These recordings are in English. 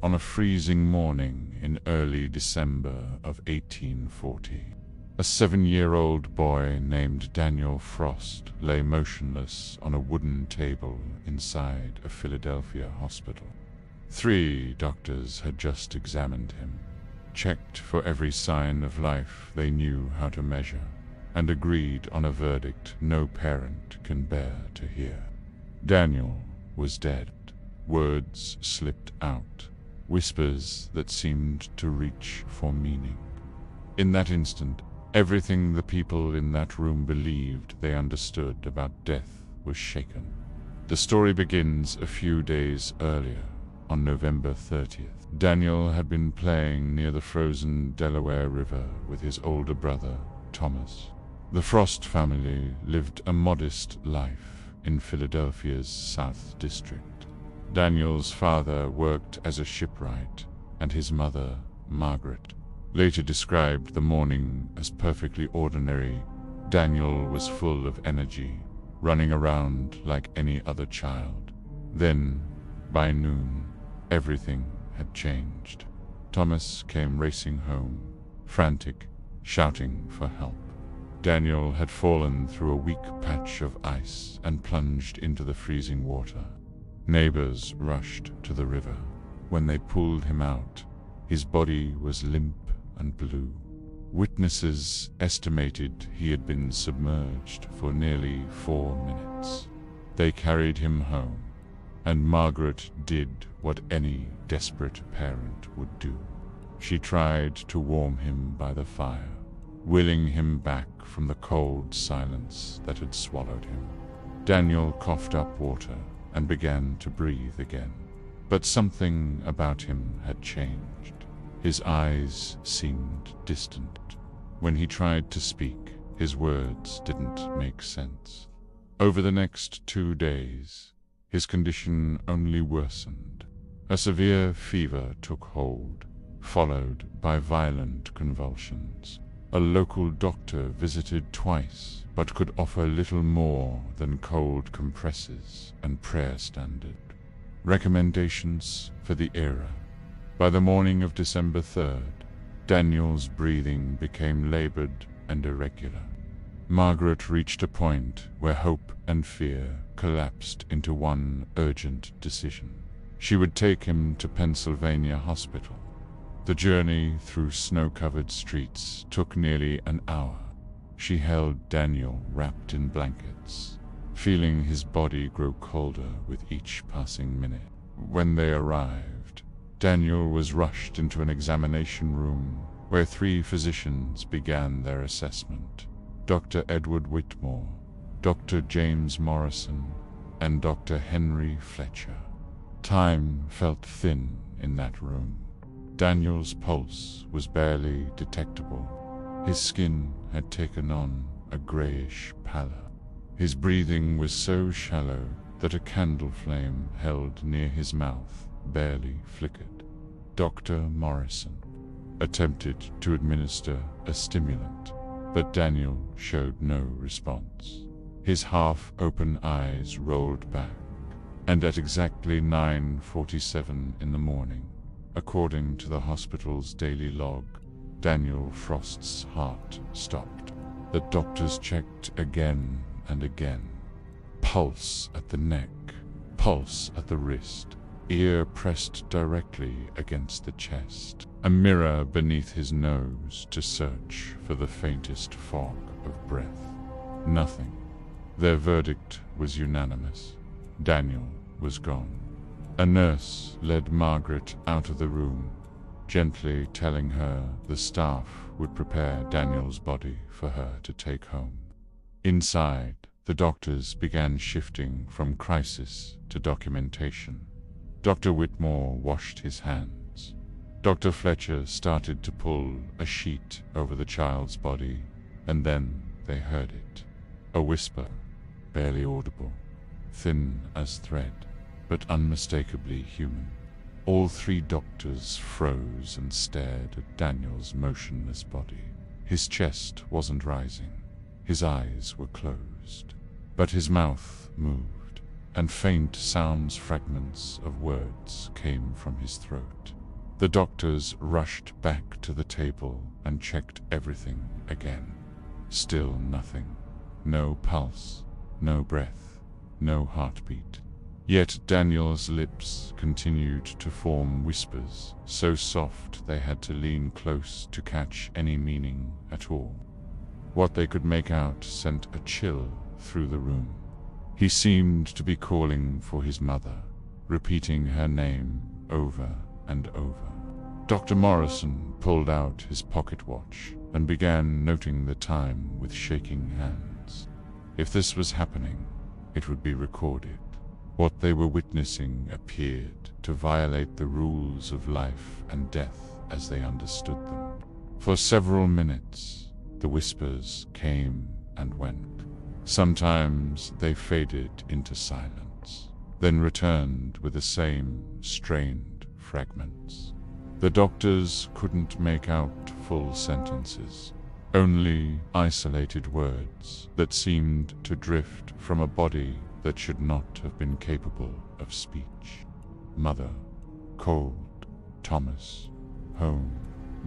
on a freezing morning in early December of 1840. A 7-year-old boy named Daniel Frost lay motionless on a wooden table inside a Philadelphia hospital. 3 doctors had just examined him, checked for every sign of life they knew how to measure, and agreed on a verdict no parent can bear to hear. Daniel was dead. Words slipped out, whispers that seemed to reach for meaning. In that instant, everything the people in that room believed they understood about death was shaken. The story begins a few days earlier, on November 30th. Daniel had been playing near the frozen Delaware River with his older brother, Thomas. The Frost family lived a modest life in Philadelphia's South District. Daniel's father worked as a shipwright, and his mother, Margaret, later described the morning as perfectly ordinary. Daniel was full of energy, running around like any other child. Then, by noon, everything had changed. Thomas came racing home, frantic, shouting for help. Daniel had fallen through a weak patch of ice and plunged into the freezing water. Neighbors rushed to the river. When they pulled him out, his body was limp and blue. Witnesses estimated he had been submerged for nearly 4 minutes. They carried him home, and Margaret did what any desperate parent would do. She tried to warm him by the fire, willing him back from the cold silence that had swallowed him. Daniel coughed up water and began to breathe again. But something about him had changed. His eyes seemed distant. When he tried to speak, his words didn't make sense. Over the next 2 days, his condition only worsened. A severe fever took hold, followed by violent convulsions. A local doctor visited twice, but could offer little more than cold compresses and prayer standard recommendations for the era. By the morning of December 3rd, Daniel's breathing became labored and irregular. Margaret reached a point where hope and fear collapsed into one urgent decision. She would take him to Pennsylvania Hospital. The journey through snow-covered streets took nearly an hour. She held Daniel wrapped in blankets, feeling his body grow colder with each passing minute. When they arrived, Daniel was rushed into an examination room where 3 physicians began their assessment: Dr. Edward Whitmore, Dr. James Morrison, and Dr. Henry Fletcher. Time felt thin in that room. Daniel's pulse was barely detectable. His skin had taken on a grayish pallor. His breathing was so shallow that a candle flame held near his mouth barely flickered. Dr. Morrison attempted to administer a stimulant, but Daniel showed no response. His half-open eyes rolled back, and at exactly 9:47 in the morning, according to the hospital's daily log, Daniel Frost's heart stopped. The doctors checked again and again. Pulse at the neck, pulse at the wrist, ear pressed directly against the chest, a mirror beneath his nose to search for the faintest fog of breath. Nothing. Their verdict was unanimous. Daniel was gone. A nurse led Margaret out of the room, gently telling her the staff would prepare Daniel's body for her to take home. Inside, the doctors began shifting from crisis to documentation. Dr. Whitmore washed his hands. Dr. Fletcher started to pull a sheet over the child's body, and then they heard it. A whisper, barely audible, thin as thread, but unmistakably human. All 3 doctors froze and stared at Daniel's motionless body. His chest wasn't rising. His eyes were closed, but his mouth moved. and faint sounds, fragments of words, came from his throat. The doctors rushed back to the table and checked everything again. Still nothing. No pulse, no breath, no heartbeat. Yet Daniel's lips continued to form whispers, so soft they had to lean close to catch any meaning at all. What they could make out sent a chill through the room. He seemed to be calling for his mother, repeating her name over and over. Dr. Morrison pulled out his pocket watch and began noting the time with shaking hands. If this was happening, it would be recorded. What they were witnessing appeared to violate the rules of life and death as they understood them. For several minutes, the whispers came and went. Sometimes they faded into silence, then returned with the same strained fragments. The doctors couldn't make out full sentences, only isolated words that seemed to drift from a body that should not have been capable of speech. Mother, cold, Thomas, home.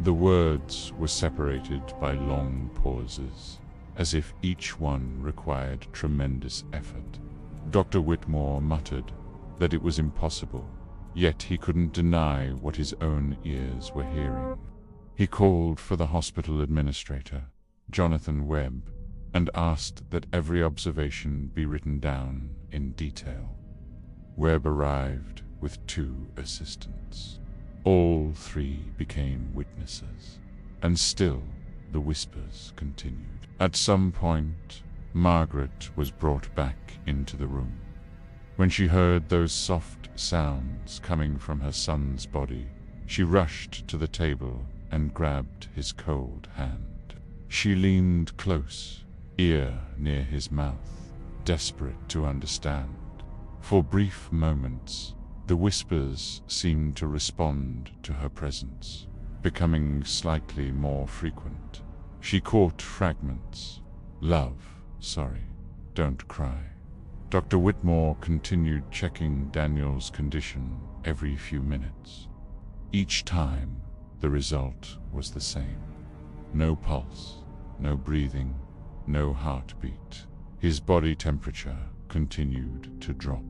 The words were separated by long pauses, as if each one required tremendous effort. Dr. Whitmore muttered that it was impossible, yet he couldn't deny what his own ears were hearing. He called for the hospital administrator, Jonathan Webb, and asked that every observation be written down in detail. Webb arrived with 2 assistants. All 3 became witnesses, and still the whispers continued. At some point, Margaret was brought back into the room. When she heard those soft sounds coming from her son's body, she rushed to the table and grabbed his cold hand. She leaned close, ear near his mouth, desperate to understand. For brief moments, the whispers seemed to respond to her presence, becoming slightly more frequent. She caught fragments. Love, sorry, don't cry. Dr. Whitmore continued checking Daniel's condition every few minutes. Each time, the result was the same. No pulse, no breathing, no heartbeat. His body temperature continued to drop,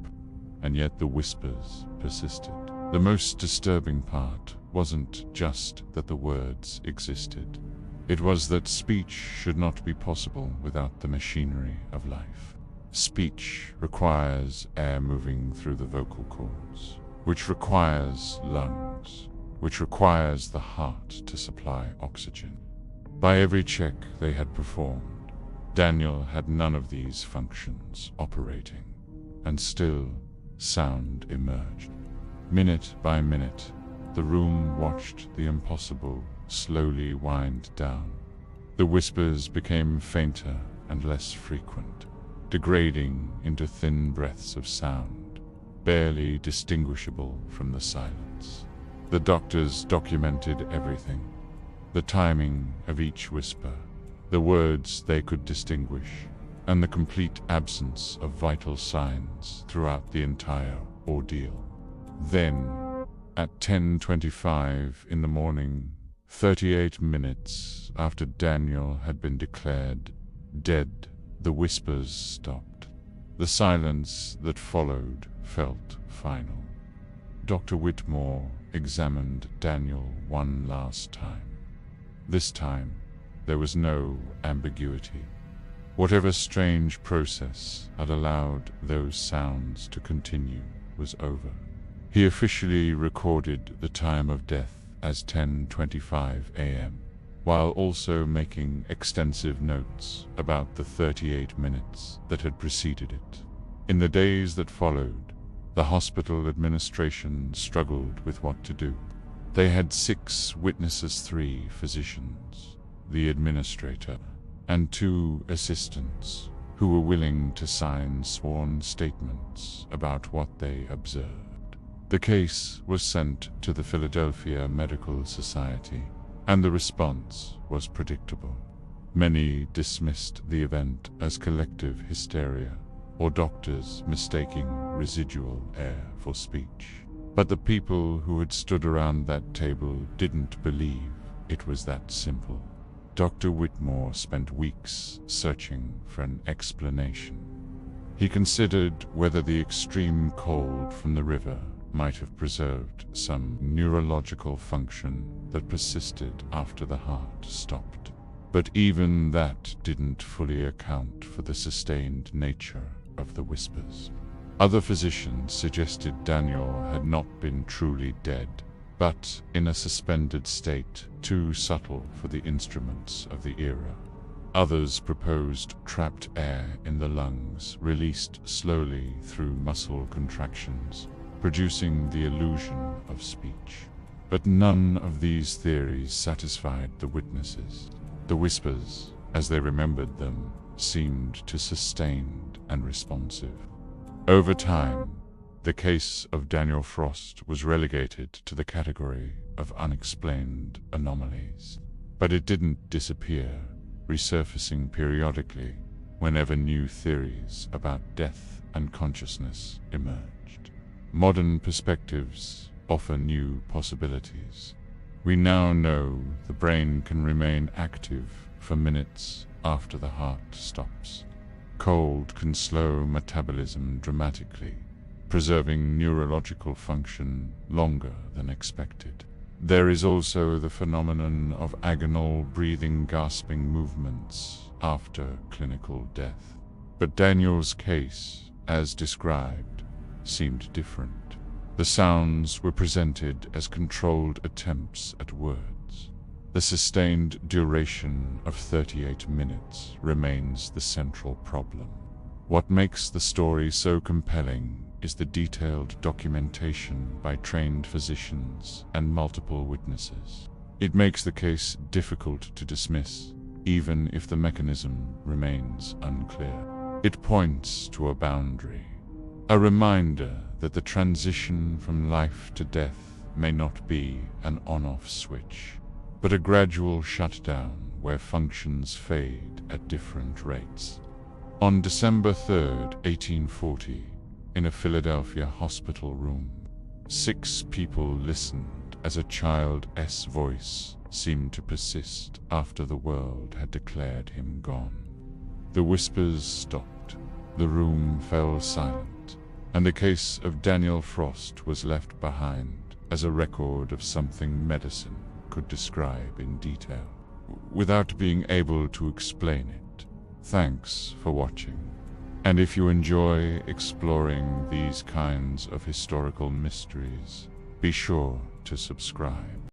and yet the whispers persisted. The most disturbing part wasn't just that the words existed. It was that speech should not be possible without the machinery of life. Speech requires air moving through the vocal cords, which requires lungs, which requires the heart to supply oxygen. By every check they had performed, Daniel had none of these functions operating, and still sound emerged. Minute by minute, the room watched the impossible slowly wind down. The whispers became fainter and less frequent, degrading into thin breaths of sound, barely distinguishable from the silence. The doctors documented everything, the timing of each whisper, the words they could distinguish, and the complete absence of vital signs throughout the entire ordeal. Then, at 10:25 in the morning, 38 minutes after Daniel had been declared dead, the whispers stopped. The silence that followed felt final. Dr. Whitmore examined Daniel one last time. This time, there was no ambiguity. Whatever strange process had allowed those sounds to continue was over. He officially recorded the time of death as 10:25 a.m., while also making extensive notes about the 38 minutes that had preceded it. In the days that followed, the hospital administration struggled with what to do. They had 6 witnesses, 3 physicians, the administrator, and 2 assistants who were willing to sign sworn statements about what they observed. The case was sent to the Philadelphia Medical Society, and the response was predictable. Many dismissed the event as collective hysteria, or doctors mistaking residual air for speech. But the people who had stood around that table didn't believe it was that simple. Dr. Whitmore spent weeks searching for an explanation. He considered whether the extreme cold from the river might have preserved some neurological function that persisted after the heart stopped. But even that didn't fully account for the sustained nature of the whispers. Other physicians suggested Daniel had not been truly dead, but in a suspended state too subtle for the instruments of the era. Others proposed trapped air in the lungs, released slowly through muscle contractions, producing the illusion of speech. But none of these theories satisfied the witnesses. The whispers, as they remembered them, seemed to sustained and responsive. Over time, the case of Daniel Frost was relegated to the category of unexplained anomalies. But it didn't disappear, resurfacing periodically whenever new theories about death and consciousness emerged. Modern perspectives offer new possibilities. We now know the brain can remain active for minutes after the heart stops. Cold can slow metabolism dramatically, preserving neurological function longer than expected. There is also the phenomenon of agonal breathing, gasping movements after clinical death. But Daniel's case, as described, seemed different. The sounds were presented as controlled attempts at words. The sustained duration of 38 minutes remains the central problem. What makes the story so compelling is the detailed documentation by trained physicians and multiple witnesses. It makes the case difficult to dismiss, even if the mechanism remains unclear. It points to a boundary, a reminder that the transition from life to death may not be an on-off switch, but a gradual shutdown where functions fade at different rates. On December 3rd, 1840, in a Philadelphia hospital room, 6 people listened as a child's voice seemed to persist after the world had declared him gone. The whispers stopped, the room fell silent, and the case of Daniel Frost was left behind as a record of something medicine could describe in detail, without being able to explain it. Thanks for watching. And if you enjoy exploring these kinds of historical mysteries, be sure to subscribe.